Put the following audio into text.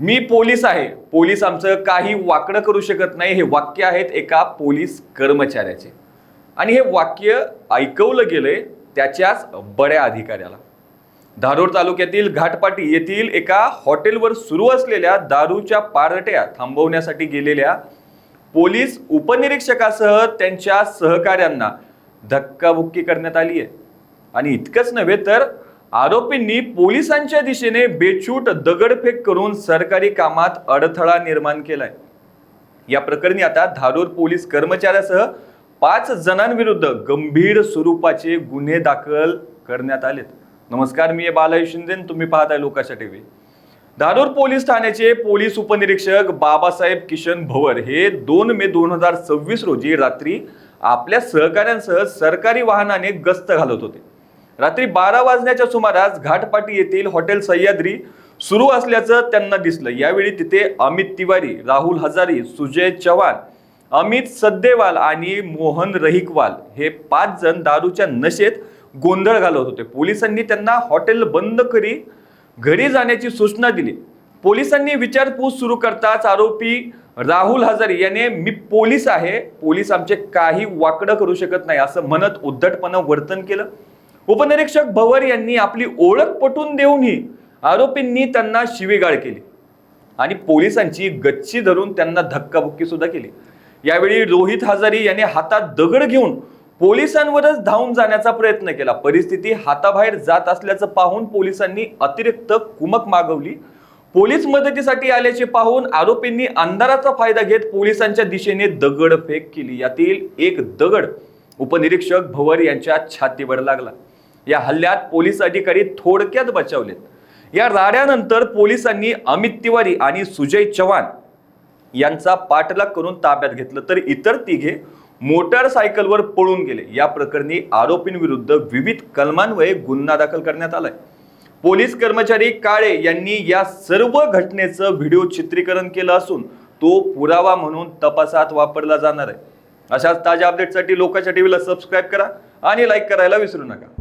मी police आहे, police आमचं काही वाकडं करू शकत नाही, हे वाक्य आहेत एका पोलीस कर्मचाऱ्याचे. आणि हे वाक्य ऐकवलं गेलंय त्याच्याच बड्या अधिकाऱ्याला. धारोर तालुक्यातील घाटपाटी येथील एका हॉटेलवर सुरू असलेल्या दारूच्या पार्ट्या थांबवण्यासाठी गेलेल्या पोलीस उपनिरीक्षकासह त्यांच्या सहकाऱ्यांना धक्काबुक्की करण्यात आली आहे. आणि इतकंच नव्हे तर आरोपींनी पोलिसांच्या दिशेने बेछूट दगडफेक करून सरकारी कामात अडथळा निर्माण केलाय. या प्रकरणी आता धारोर पोलीस कर्मचाऱ्यासह 5 जणांविरुद्ध गंभीर स्वरूपाचे गुन्हे दाखल करण्यात आलेत. नमस्कार, मी बालाजी शिंदे, तुम्ही पाहताय लोकाशा टीव्ही. धारोर पोलीस ठाण्याचे पोलीस उपनिरीक्षक बाबासाहेब किशन भवर हे 2 मे 2026 रोजी रात्री आपल्या सहकाऱ्यांसह सरकारी वाहनाने गस्त घालत होते. रात्री 12 वाजण्याच्या सुमारास घाटपाटी येथील हॉटेल सह्याद्री सुरू असल्याचं त्यांना दिसलं. यावेळी तिथे अमित तिवारी, राहुल हजारी, सुजय चव्हाण, अमित सद्देवाल आणि मोहन रहिकवाल हे 5 जण दारूच्या नशेत गोंधळ घालत होते. पोलिसांनी त्यांना हॉटेल बंद करी घरी जाण्याची सूचना दिली. पोलिसांनी विचारपूस सुरू करताच आरोपी राहुल हजारी याने मी पोलीस आहे, पोलीस आमचे काही वाकडं करू शकत नाही असं म्हणत उद्धटपणे वर्तन केलं. उपनिरीक्षक भवर यांनी आपली ओळख पटवून देऊनही आरोपींनी त्यांना शिवीगाळ केली आणि पोलिसांची गच्ची धरून त्यांना धक्काबुक्की सुद्धा केली. यावेळी रोहित हजारी याने हातात दगड घेऊन पोलिसांवरच धावून जाण्याचा प्रयत्न केला. परिस्थिती हाताबाहेर जात असल्याचं पाहून पोलिसांनी अतिरिक्त कुमक मागवली. पोलीस मदतीसाठी आल्याचे पाहून आरोपींनी अंधाराचा फायदा घेत पोलिसांच्या दिशेने दगडफेक केली. यातील एक दगड उपनिरीक्षक भवर यांच्या छातीवर लागला. या हल्ल्यात पोलीस अधिकारी थोडक्यात बचावलेत. या राड्यानंतर पोलिसांनी अमित तिवारी आणि सुजय चव्हाण यांचा पाठलाग करून ताब्यात घेतलं, तर इतर तिघे मोटारसायकलवर पळून गेले. या प्रकरणी आरोपींविरुद्ध विविध कलमान्वये गुन्हा दाखल करण्यात आलाय. पोलीस कर्मचारी काळे यांनी या सर्व घटनेचं व्हिडिओ चित्रीकरण केलं असून तो पुरावा म्हणून तपासात वापरला जाणार आहे. अशाच ताज्या अपडेटसाठी लोकाशा टीव्हीला सबस्क्राईब करा आणि लाईक करायला विसरू नका.